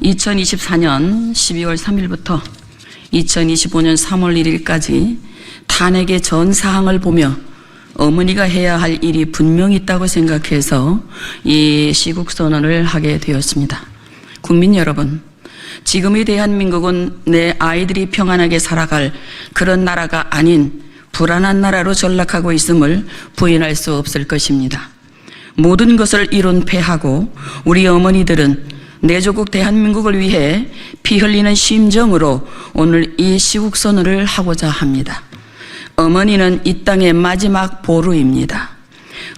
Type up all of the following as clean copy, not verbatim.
2024년 12월 3일부터 2025년 3월 1일까지 탄핵의 전 사항을 보며 어머니가 해야 할 일이 분명히 있다고 생각해서 이 시국선언을 하게 되었습니다. 국민 여러분, 지금의 대한민국은 내 아이들이 평안하게 살아갈 그런 나라가 아닌 불안한 나라로 전락하고 있음을 부인할 수 없을 것입니다. 모든 것을 이론패하고 우리 어머니들은 내 조국 대한민국을 위해 피 흘리는 심정으로 오늘 이 시국선언을 하고자 합니다. 어머니는 이 땅의 마지막 보루입니다.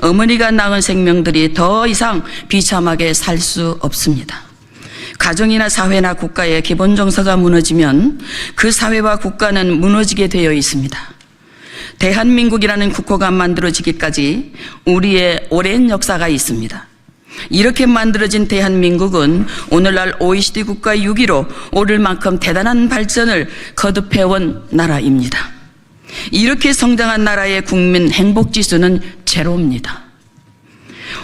어머니가 낳은 생명들이 더 이상 비참하게 살 수 없습니다. 가정이나 사회나 국가의 기본 정서가 무너지면 그 사회와 국가는 무너지게 되어 있습니다. 대한민국이라는 국호가 만들어지기까지 우리의 오랜 역사가 있습니다. 이렇게 만들어진 대한민국은 오늘날 OECD 국가 6위로 오를 만큼 대단한 발전을 거듭해온 나라입니다. 이렇게 성장한 나라의 국민 행복지수는 제로입니다.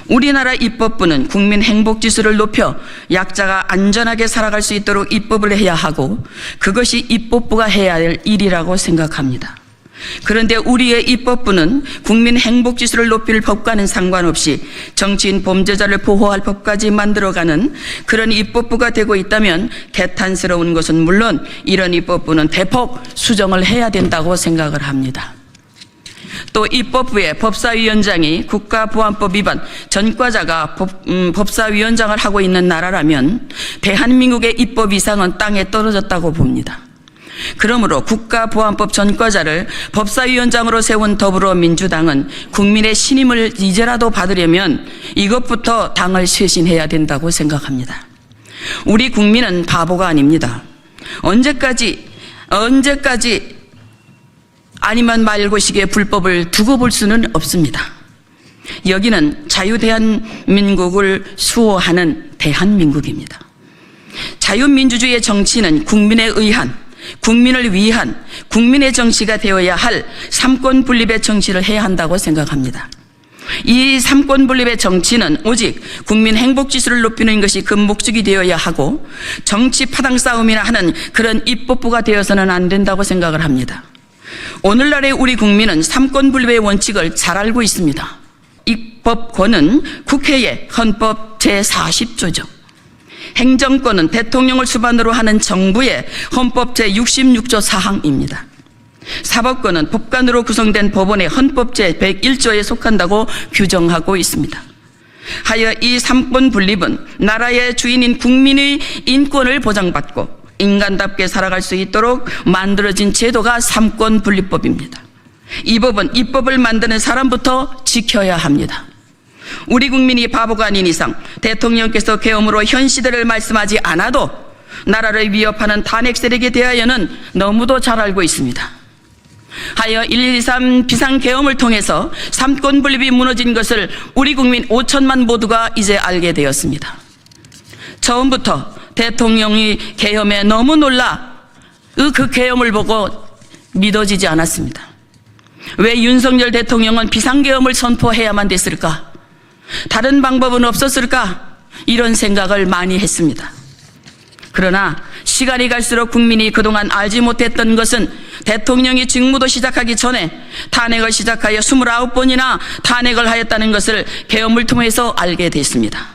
우리나라 입법부는 국민 행복지수를 높여 약자가 안전하게 살아갈 수 있도록 입법을 해야 하고 그것이 입법부가 해야 할 일이라고 생각합니다. 그런데 우리의 입법부는 국민 행복지수를 높일 법과는 상관없이 정치인 범죄자를 보호할 법까지 만들어가는 그런 입법부가 되고 있다면 개탄스러운 것은 물론 이런 입법부는 대폭 수정을 해야 된다고 생각을 합니다. 또 입법부의 법사위원장이 국가보안법 위반 전과자가 법사위원장을 하고 있는 나라라면 대한민국의 입법 이상은 땅에 떨어졌다고 봅니다. 그러므로 국가보안법 전과자를 법사위원장으로 세운 더불어민주당은 국민의 신임을 이제라도 받으려면 이것부터 당을 쇄신해야 된다고 생각합니다. 우리 국민은 바보가 아닙니다. 언제까지 아니면 말고식의 불법을 두고 볼 수는 없습니다. 여기는 자유대한민국을 수호하는 대한민국입니다. 자유민주주의의 정치는 국민에 의한 국민을 위한 국민의 정치가 되어야 할 삼권 분립의 정치를 해야 한다고 생각합니다. 이 삼권 분립의 정치는 오직 국민 행복지수를 높이는 것이 그 목적이 되어야 하고 정치 파당 싸움이나 하는 그런 입법부가 되어서는 안 된다고 생각을 합니다. 오늘날의 우리 국민은 삼권 분립의 원칙을 잘 알고 있습니다. 입법권은 국회의 헌법 제40조죠. 행정권은 대통령을 수반으로 하는 정부의 헌법 제66조 사항입니다. 사법권은 법관으로 구성된 법원의 헌법 제101조에 속한다고 규정하고 있습니다. 하여 이 삼권 분립은 나라의 주인인 국민의 인권을 보장받고 인간답게 살아갈 수 있도록 만들어진 제도가 삼권 분립법입니다. 이 법은 입법을 만드는 사람부터 지켜야 합니다. 우리 국민이 바보가 아닌 이상 대통령께서 계엄으로 현 시대를 말씀하지 않아도 나라를 위협하는 탄핵 세력에 대하여는 너무도 잘 알고 있습니다. 하여 1.13 비상계엄을 통해서 삼권 분립이 무너진 것을 우리 국민 5천만 모두가 이제 알게 되었습니다. 처음부터 대통령이 계엄에 너무 놀라 그 계엄을 보고 믿어지지 않았습니다. 왜 윤석열 대통령은 비상계엄을 선포해야만 됐을까? 다른 방법은 없었을까? 이런 생각을 많이 했습니다. 그러나 시간이 갈수록 국민이 그동안 알지 못했던 것은 대통령이 직무도 시작하기 전에 탄핵을 시작하여 29번이나 탄핵을 하였다는 것을 계엄을 통해서 알게 됐습니다.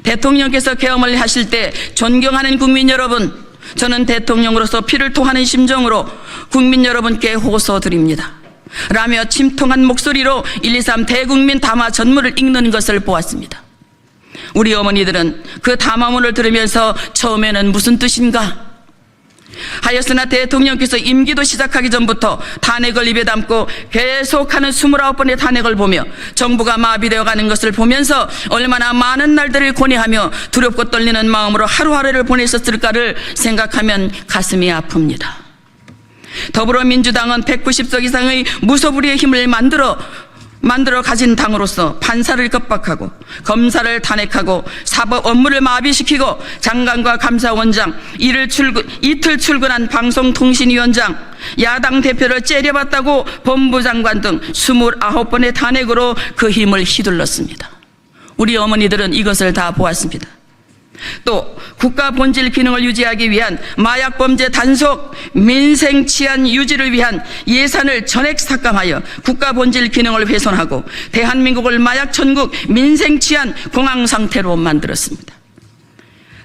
대통령께서 계엄을 하실 때 존경하는 국민 여러분, 저는 대통령으로서 피를 토하는 심정으로 국민 여러분께 호소드립니다. 라며 침통한 목소리로 1.23 대국민 담화 전문을 읽는 것을 보았습니다. 우리 어머니들은 그 담화문을 들으면서 처음에는 무슨 뜻인가 하였으나 대통령께서 임기도 시작하기 전부터 탄핵을 입에 담고 계속하는 29번의 탄핵을 보며 정부가 마비되어 가는 것을 보면서 얼마나 많은 날들을 고뇌하며 두렵고 떨리는 마음으로 하루하루를 보냈었을까를 생각하면 가슴이 아픕니다. 더불어민주당은 190석 이상의 무소불위의 힘을 만들어 가진 당으로서 판사를 겁박하고 검사를 탄핵하고 사법 업무를 마비시키고 장관과 감사원장, 이틀 출근한 방송통신위원장, 야당 대표를 째려봤다고 법무장관 등 29번의 탄핵으로 그 힘을 휘둘렀습니다. 우리 어머니들은 이것을 다 보았습니다. 또 국가 본질 기능을 유지하기 위한 마약 범죄 단속, 민생 치안 유지를 위한 예산을 전액 삭감하여 국가 본질 기능을 훼손하고 대한민국을 마약 천국, 민생 치안 공황 상태로 만들었습니다.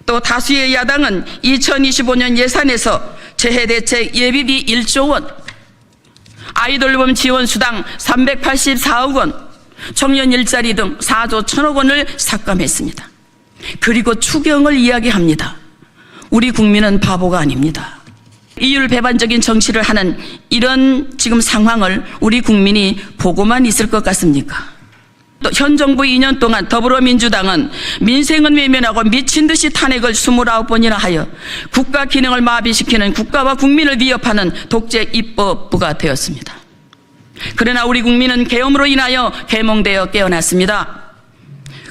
또 다수의 야당은 2025년 예산에서 재해대책 예비비 1조 원, 아이돌봄 지원 수당 384억 원, 청년 일자리 등 4조 1천억 원을 삭감했습니다. 그리고 추경을 이야기합니다. 우리 국민은 바보가 아닙니다. 이율 배반적인 정치를 하는 이런 지금 상황을 우리 국민이 보고만 있을 것 같습니까? 또 현 정부 2년 동안 더불어민주당은 민생은 외면하고 미친 듯이 탄핵을 29번이나 하여 국가 기능을 마비시키는, 국가와 국민을 위협하는 독재 입법부가 되었습니다. 그러나 우리 국민은 계엄으로 인하여 계몽되어 깨어났습니다.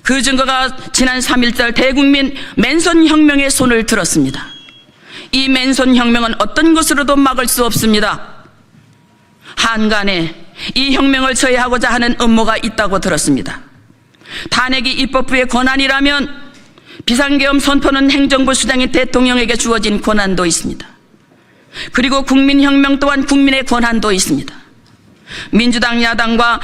그 증거가 지난 3.1절 대국민 맨손혁명의 손을 들었습니다. 이 맨손혁명은 어떤 것으로도 막을 수 없습니다. 한간에 이 혁명을 저해하고자 하는 음모가 있다고 들었습니다. 탄핵이 입법부의 권한이라면 비상계엄 선포는 행정부 수장인 대통령에게 주어진 권한도 있습니다. 그리고 국민혁명 또한 국민의 권한도 있습니다. 민주당 야당과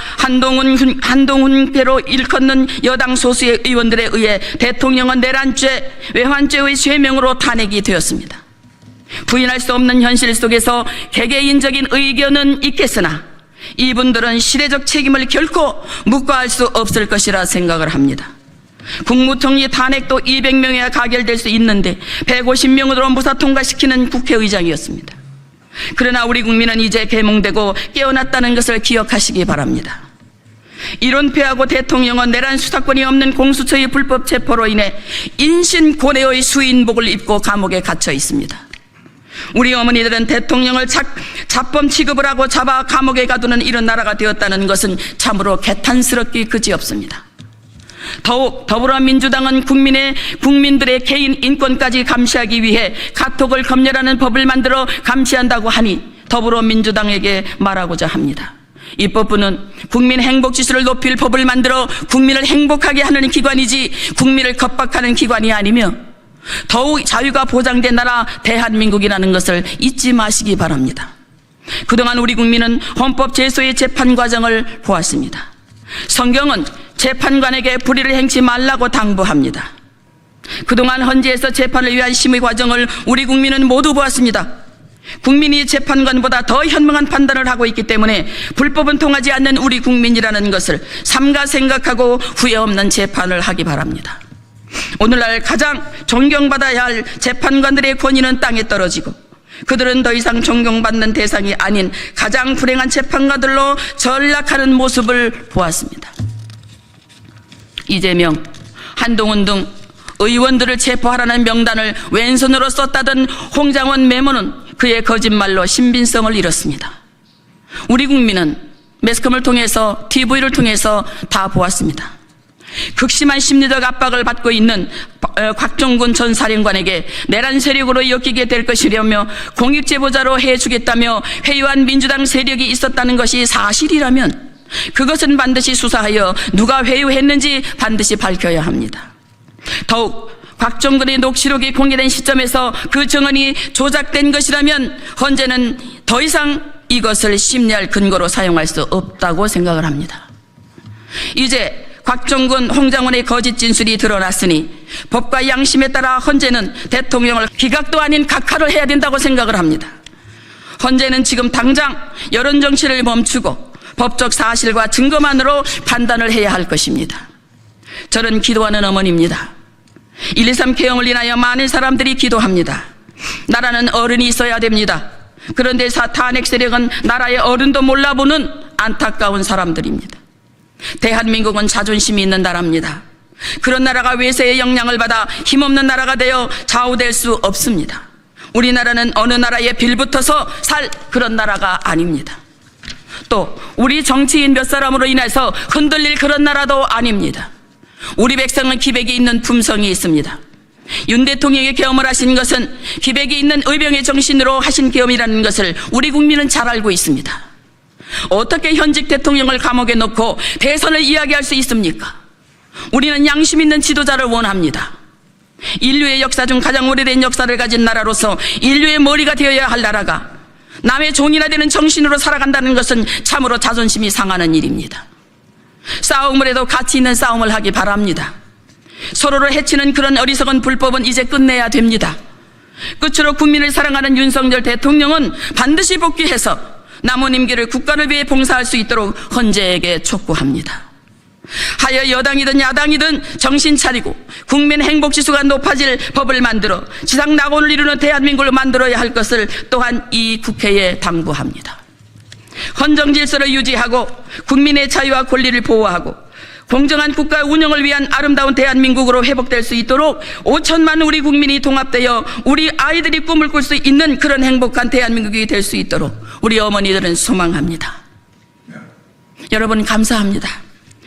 한동훈계로 일컫는 여당 소수의 의원들에 의해 대통령은 내란죄, 외환죄의 죄명으로 탄핵이 되었습니다. 부인할 수 없는 현실 속에서 개개인적인 의견은 있겠으나 이분들은 시대적 책임을 결코 묵과할 수 없을 것이라 생각을 합니다. 국무총리 탄핵도 200명이야 가결될 수 있는데 150명으로 무사 통과시키는 국회의장이었습니다. 그러나 우리 국민은 이제 계몽되고 깨어났다는 것을 기억하시기 바랍니다. 이론패하고 대통령은 내란 수사권이 없는 공수처의 불법 체포로 인해 인신고뇌의 수인복을 입고 감옥에 갇혀 있습니다. 우리 어머니들은 대통령을 잡범 취급을 하고 잡아 감옥에 가두는 이런 나라가 되었다는 것은 참으로 개탄스럽기 그지없습니다. 더욱 더불어민주당은 국민들의 개인 인권까지 감시하기 위해 카톡을 검열하는 법을 만들어 감시한다고 하니 더불어민주당에게 말하고자 합니다. 입법부는 국민 행복 지수를 높일 법을 만들어 국민을 행복하게 하는 기관이지 국민을 겁박하는 기관이 아니며 더욱 자유가 보장된 나라 대한민국이라는 것을 잊지 마시기 바랍니다. 그동안 우리 국민은 헌법 제소의 재판 과정을 보았습니다. 성경은 재판관에게 불의를 행치 말라고 당부합니다. 그동안 헌재에서 재판을 위한 심의 과정을 우리 국민은 모두 보았습니다. 국민이 재판관보다 더 현명한 판단을 하고 있기 때문에 불법은 통하지 않는 우리 국민이라는 것을 삼가 생각하고 후회 없는 재판을 하기 바랍니다. 오늘날 가장 존경받아야 할 재판관들의 권위는 땅에 떨어지고 그들은 더 이상 존경받는 대상이 아닌 가장 불행한 재판관들로 전락하는 모습을 보았습니다. 이재명, 한동훈 등 의원들을 체포하라는 명단을 왼손으로 썼다던 홍장원 메모는 그의 거짓말로 신빙성을 잃었습니다. 우리 국민은 매스컴을 통해서, TV를 통해서 다 보았습니다. 극심한 심리적 압박을 받고 있는 곽종군 전 사령관에게 내란 세력으로 엮이게 될 것이라며 공익제보자로 해주겠다며 회유한 민주당 세력이 있었다는 것이 사실이라면 그것은 반드시 수사하여 누가 회유했는지 반드시 밝혀야 합니다. 더욱 곽종근의 녹취록이 공개된 시점에서 그 증언이 조작된 것이라면 헌재는 더 이상 이것을 심리할 근거로 사용할 수 없다고 생각을 합니다. 이제 곽종근, 홍장원의 거짓 진술이 드러났으니 법과 양심에 따라 헌재는 대통령을 기각도 아닌 각하를 해야 된다고 생각을 합니다. 헌재는 지금 당장 여론정치를 멈추고 법적 사실과 증거만으로 판단을 해야 할 것입니다. 저는 기도하는 어머니입니다. 1.23 계엄을 인하여 많은 사람들이 기도합니다. 나라는 어른이 있어야 됩니다. 그런데 탄핵 세력은 나라의 어른도 몰라보는 안타까운 사람들입니다. 대한민국은 자존심이 있는 나라입니다. 그런 나라가 외세의 영향을 받아 힘없는 나라가 되어 좌우될 수 없습니다. 우리나라는 어느 나라에 빌붙어서 살 그런 나라가 아닙니다. 또 우리 정치인 몇 사람으로 인해서 흔들릴 그런 나라도 아닙니다. 우리 백성은 기백이 있는 품성이 있습니다. 윤 대통령이 계엄을 하신 것은 기백이 있는 의병의 정신으로 하신 계엄이라는 것을 우리 국민은 잘 알고 있습니다. 어떻게 현직 대통령을 감옥에 넣고 대선을 이야기할 수 있습니까? 우리는 양심 있는 지도자를 원합니다. 인류의 역사 중 가장 오래된 역사를 가진 나라로서 인류의 머리가 되어야 할 나라가 남의 종이나 되는 정신으로 살아간다는 것은 참으로 자존심이 상하는 일입니다. 싸움을 해도 가치 있는 싸움을 하기 바랍니다. 서로를 해치는 그런 어리석은 불법은 이제 끝내야 됩니다. 끝으로 국민을 사랑하는 윤석열 대통령은 반드시 복귀해서 남은 임기를 국가를 위해 봉사할 수 있도록 헌재에게 촉구합니다. 하여 여당이든 야당이든 정신 차리고 국민 행복지수가 높아질 법을 만들어 지상 낙원을 이루는 대한민국을 만들어야 할 것을 또한 이 국회에 당부합니다. 헌정 질서를 유지하고 국민의 자유와 권리를 보호하고 공정한 국가 운영을 위한 아름다운 대한민국으로 회복될 수 있도록 5천만 우리 국민이 통합되어 우리 아이들이 꿈을 꿀 수 있는 그런 행복한 대한민국이 될 수 있도록 우리 어머니들은 소망합니다. 여러분 감사합니다.